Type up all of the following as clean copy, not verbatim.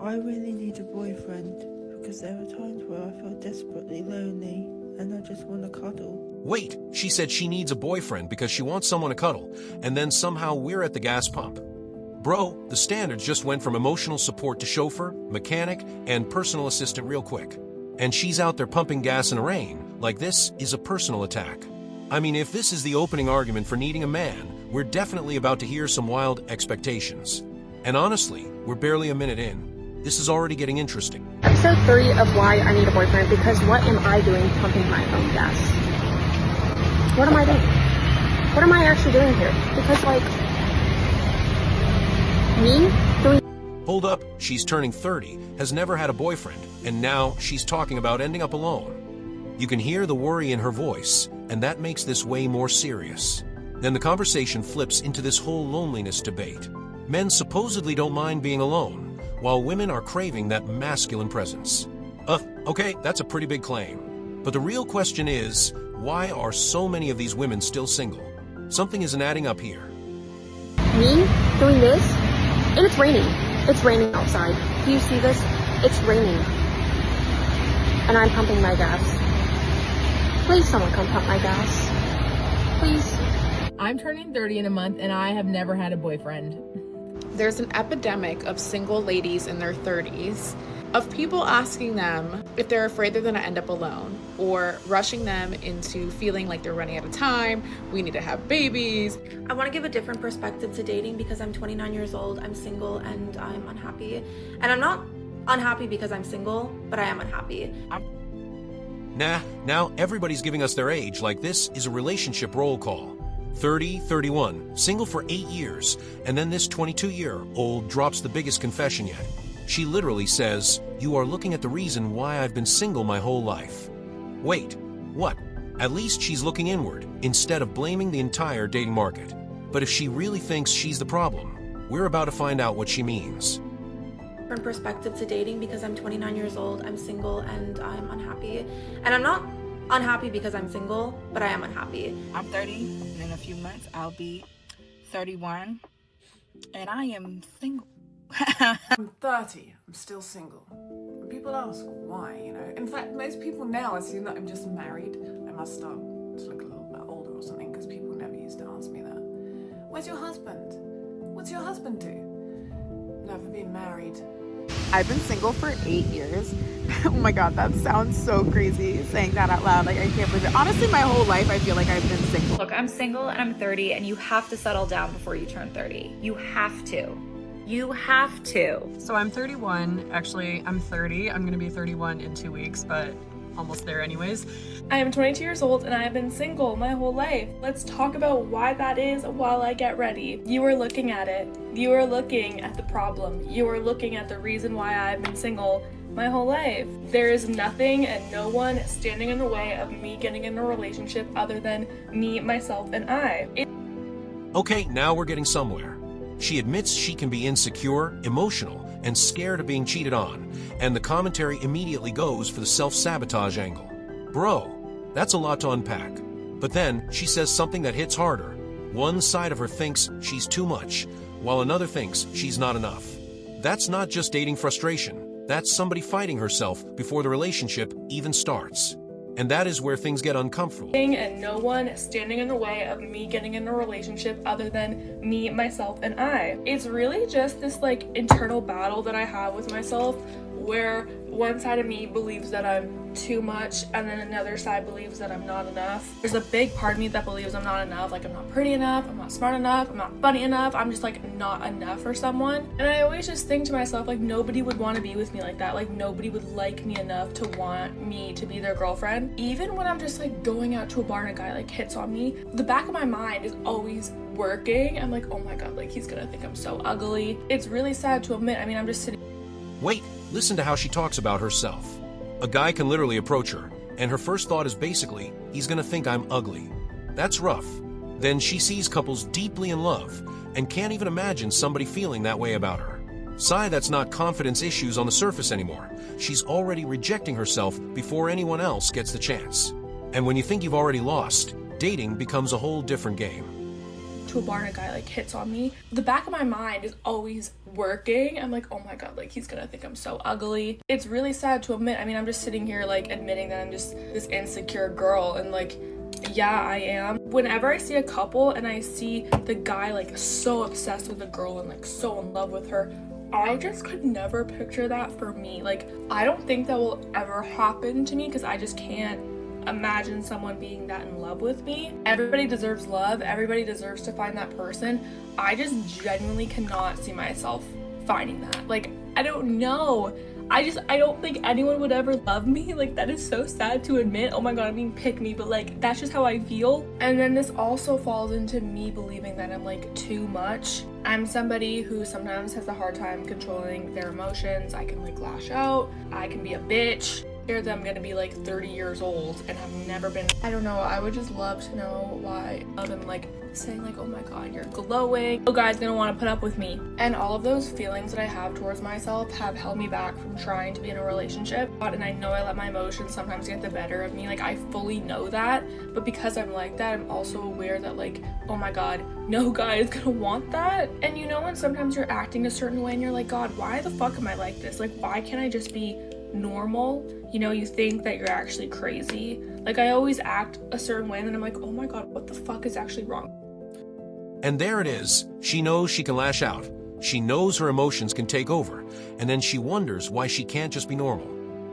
I really need a boyfriend because there are times where I feel desperately lonely and I just want to cuddle. Wait, she said she needs a boyfriend because she wants someone to cuddle, and then somehow we're at the gas pump. Bro, the standards just went from emotional support to chauffeur, mechanic, and personal assistant real quick. And she's out there pumping gas in the rain, like this is a personal attack. I mean, if this is the opening argument for needing a man, we're definitely about to hear some wild expectations. And honestly, we're barely a minute in. This is already getting interesting. Episode 3 of why I need a boyfriend, because what am I doing pumping my own gas? What am I doing? What am I actually doing here? Because me doing... Hold up, she's turning 30, has never had a boyfriend, and now she's talking about ending up alone. You can hear the worry in her voice, and that makes this way more serious. Then the conversation flips into this whole loneliness debate. Men supposedly don't mind being alone, while women are craving that masculine presence. Okay, that's a pretty big claim. But the real question is, why are so many of these women still single? Something isn't adding up here. Me doing this, and it's raining. It's raining outside. Do you see this? It's raining. And I'm pumping my gas. Please, someone come pump my gas. Please. I'm turning 30 in a month and I have never had a boyfriend. There's an epidemic of single ladies in their 30s, of people asking them if they're afraid they're gonna end up alone, or rushing them into feeling like they're running out of time, we need to have babies. I want to give a different perspective to dating because I'm 29 years old, I'm single, and I'm unhappy. And I'm not unhappy because I'm single, but I am unhappy. Nah, now everybody's giving us their age like this is a relationship roll call. 30, 31, single for 8 years, and then this 22-year-old drops the biggest confession yet. She literally says, "You are looking at the reason why I've been single my whole life." Wait, what? At least she's looking inward, instead of blaming the entire dating market. But if she really thinks she's the problem, we're about to find out what she means. Different perspective to dating because I'm 29 years old, I'm single, and I'm unhappy. And I'm not unhappy because I'm single, but I am unhappy. I'm 30, and in a few months I'll be 31, and I am single. I'm 30, I'm still single. And people ask why, In fact, most people now assume that I'm just married. I must start to look a little bit older or something, because people never used to ask me that. Where's your husband? What's your husband do? Never been married. I've been single for 8 years. Oh my god, that sounds so crazy saying that out loud. Like, I can't believe it. Honestly, my whole life I feel like I've been single. Look, I'm single and I'm 30, and you have to settle down before you turn 30. You have to. You have to. So I'm 31. Actually, I'm 30. I'm gonna be 31 in 2 weeks, but almost there anyways. I am 22 years old and I have been single my whole life. Let's talk about why that is while I get ready. You are looking at it. You are looking at the problem. You are looking at the reason why I've been single my whole life. There is nothing and no one standing in the way of me getting in a relationship other than me, myself, and I. Okay, now we're getting somewhere. She admits she can be insecure, emotional, and scared of being cheated on, and the commentary immediately goes for the self-sabotage angle. Bro, that's a lot to unpack. But then she says something that hits harder. One side of her thinks she's too much, while another thinks she's not enough. That's not just dating frustration. That's somebody fighting herself before the relationship even starts. And that is where things get uncomfortable. And no one standing in the way of me getting in a relationship other than me, myself, and I. It's really just this internal battle that I have with myself, where one side of me believes that I'm too much and then another side believes that I'm not enough. There's a big part of me that believes I'm not enough, I'm not pretty enough, I'm not smart enough, I'm not funny enough, I'm just not enough for someone. And I always just think to myself, nobody would want to be with me like that. Nobody would like me enough to want me to be their girlfriend. Even when I'm just going out to a bar and a guy hits on me, the back of my mind is always working. I'm oh my god, he's gonna think I'm so ugly. It's really sad to admit. I'm just sitting. Wait, listen to how she talks about herself. A guy can literally approach her, and her first thought is basically, he's gonna think I'm ugly. That's rough. Then she sees couples deeply in love, and can't even imagine somebody feeling that way about her. Sigh, that's not confidence issues on the surface anymore. She's already rejecting herself before anyone else gets the chance. And when you think you've already lost, dating becomes a whole different game. To a bar and a guy hits on me, the back of my mind is always working, I'm like, oh my god, like he's gonna think I'm so ugly. It's really sad to admit. I mean, I'm just sitting here like admitting that I'm just this insecure girl, and like, yeah, I am. Whenever I see a couple and I see the guy like so obsessed with the girl and like so in love with her, I just could never picture that for me. Like, I don't think that will ever happen to me because I just can't imagine someone being that in love with me. Everybody deserves love. Everybody deserves to find that person. I just genuinely cannot see myself finding that. Like, I don't know. I don't think anyone would ever love me. Like, that is so sad to admit. Oh my god, I'm being pick me, but like, that's just how I feel. And then this also falls into me believing that I'm like too much. I'm somebody who sometimes has a hard time controlling their emotions. I can like lash out. I can be a bitch. That I'm gonna be like 30 years old and have never been. I don't know, I would just love to know why I'm like saying like, oh my god, you're glowing, no guy's gonna want to put up with me. And all of those feelings that I have towards myself have held me back from trying to be in a relationship. And I know I let my emotions sometimes get the better of me, like I fully know that, but because I'm like that, I'm also aware that like, oh my god, no guy is gonna want that. And you know when sometimes you're acting a certain way and you're like, god, why the fuck am I like this? Like, why can't I just be normal? You know, you think that you're actually crazy. Like, I always act a certain way and then I'm like, oh my god, what the fuck is actually wrong? And there it is. She knows she can lash out. She knows her emotions can take over. And then she wonders why she can't just be normal.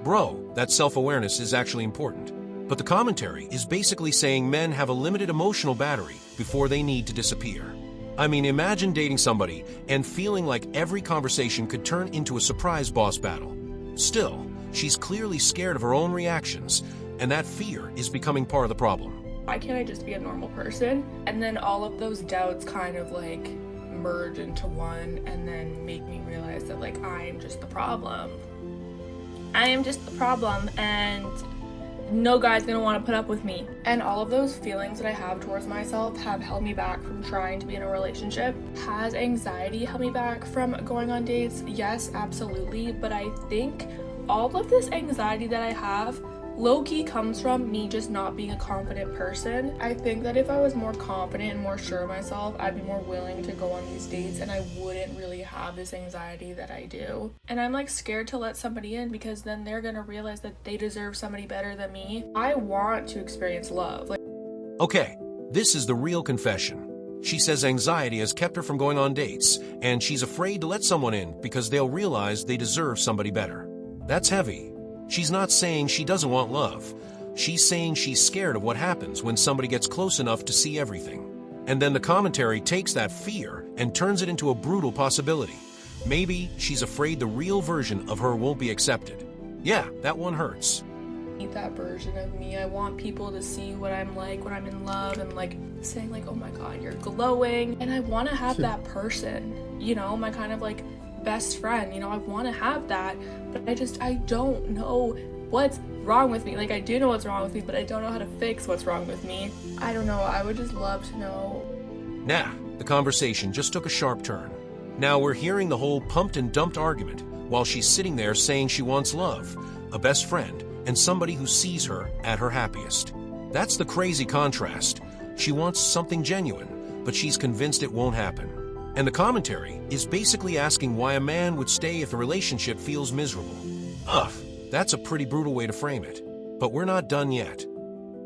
Bro, that self-awareness is actually important. But the commentary is basically saying men have a limited emotional battery before they need to disappear. I mean, imagine dating somebody and feeling like every conversation could turn into a surprise boss battle. Still, she's clearly scared of her own reactions, and that fear is becoming part of the problem. Why can't I just be a normal person? And then all of those doubts kind of like merge into one and then make me realize that like I am just the problem. I am just the problem and no guy's gonna want to put up with me. And all of those feelings that I have towards myself have held me back from trying to be in a relationship. Has anxiety held me back from going on dates? Yes, absolutely. But I think all of this anxiety that I have low-key comes from me just not being a confident person. I think that if I was more confident and more sure of myself, I'd be more willing to go on these dates and I wouldn't really have this anxiety that I do. And I'm like scared to let somebody in because then they're gonna realize that they deserve somebody better than me. I want to experience love. Like, okay, this is the real confession. She says anxiety has kept her from going on dates, and she's afraid to let someone in because they'll realize they deserve somebody better. That's heavy. She's not saying she doesn't want love. She's saying she's scared of what happens when somebody gets close enough to see everything. And then the commentary takes that fear and turns it into a brutal possibility. Maybe she's afraid the real version of her won't be accepted. Yeah, that one hurts. I need that version of me. I want people to see what I'm like when I'm in love and like saying like, oh my god, you're glowing. And I want to have that person, you know, my kind of like best friend, you know, I want to have that, but I don't know what's wrong with me. Like, I do know what's wrong with me, but I don't know how to fix what's wrong with me. I don't know. I would just love to know. Nah, the conversation just took a sharp turn. Now we're hearing the whole pumped and dumped argument while she's sitting there saying she wants love, a best friend, and somebody who sees her at her happiest. That's the crazy contrast. She wants something genuine, but she's convinced it won't happen. And the commentary is basically asking why a man would stay if the relationship feels miserable. Ugh, that's a pretty brutal way to frame it. But we're not done yet.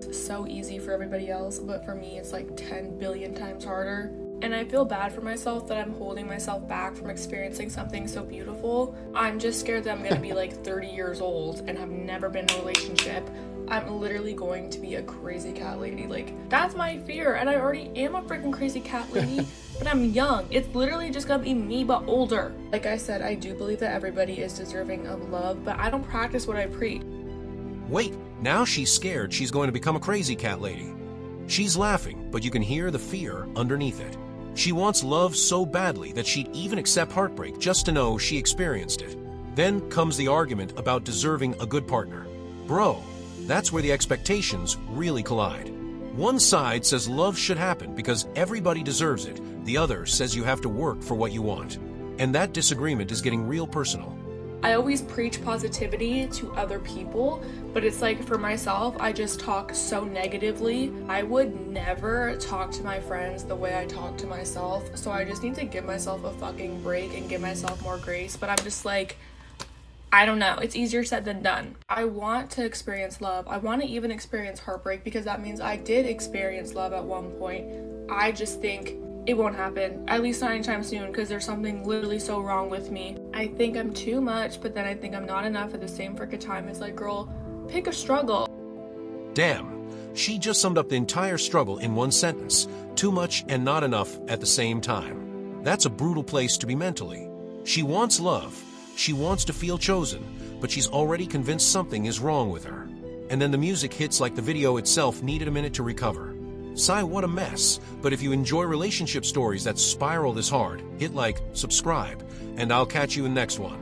It's so easy for everybody else, but for me it's like 10 billion times harder. And I feel bad for myself that I'm holding myself back from experiencing something so beautiful. I'm just scared that I'm gonna be like 30 years old and have never been in a relationship. I'm literally going to be a crazy cat lady. Like, that's my fear, and I already am a freaking crazy cat lady, but I'm young. It's literally just gonna be me, but older. Like I said, I do believe that everybody is deserving of love, but I don't practice what I preach. Wait, now she's scared she's going to become a crazy cat lady. She's laughing, but you can hear the fear underneath it. She wants love so badly that she'd even accept heartbreak just to know she experienced it. Then comes the argument about deserving a good partner. Bro, that's where the expectations really collide. One side says love should happen because everybody deserves it. The other says you have to work for what you want. And that disagreement is getting real personal. I always preach positivity to other people, but it's like for myself, I just talk so negatively. I would never talk to my friends the way I talk to myself, so I just need to give myself a fucking break and give myself more grace. But I'm just like, I don't know, it's easier said than done. I want to experience love. I want to even experience heartbreak, because that means I did experience love at one point. I just think it won't happen, at least not anytime soon, because there's something literally so wrong with me. I think I'm too much, but then I think I'm not enough at the same frickin' time. It's like, girl, pick a struggle. Damn, she just summed up the entire struggle in one sentence. Too much and not enough at the same time. That's a brutal place to be mentally. She wants love. She wants to feel chosen, but she's already convinced something is wrong with her. And then the music hits like the video itself needed a minute to recover. Sigh, what a mess. But if you enjoy relationship stories that spiral this hard, hit like, subscribe, and I'll catch you in the next one.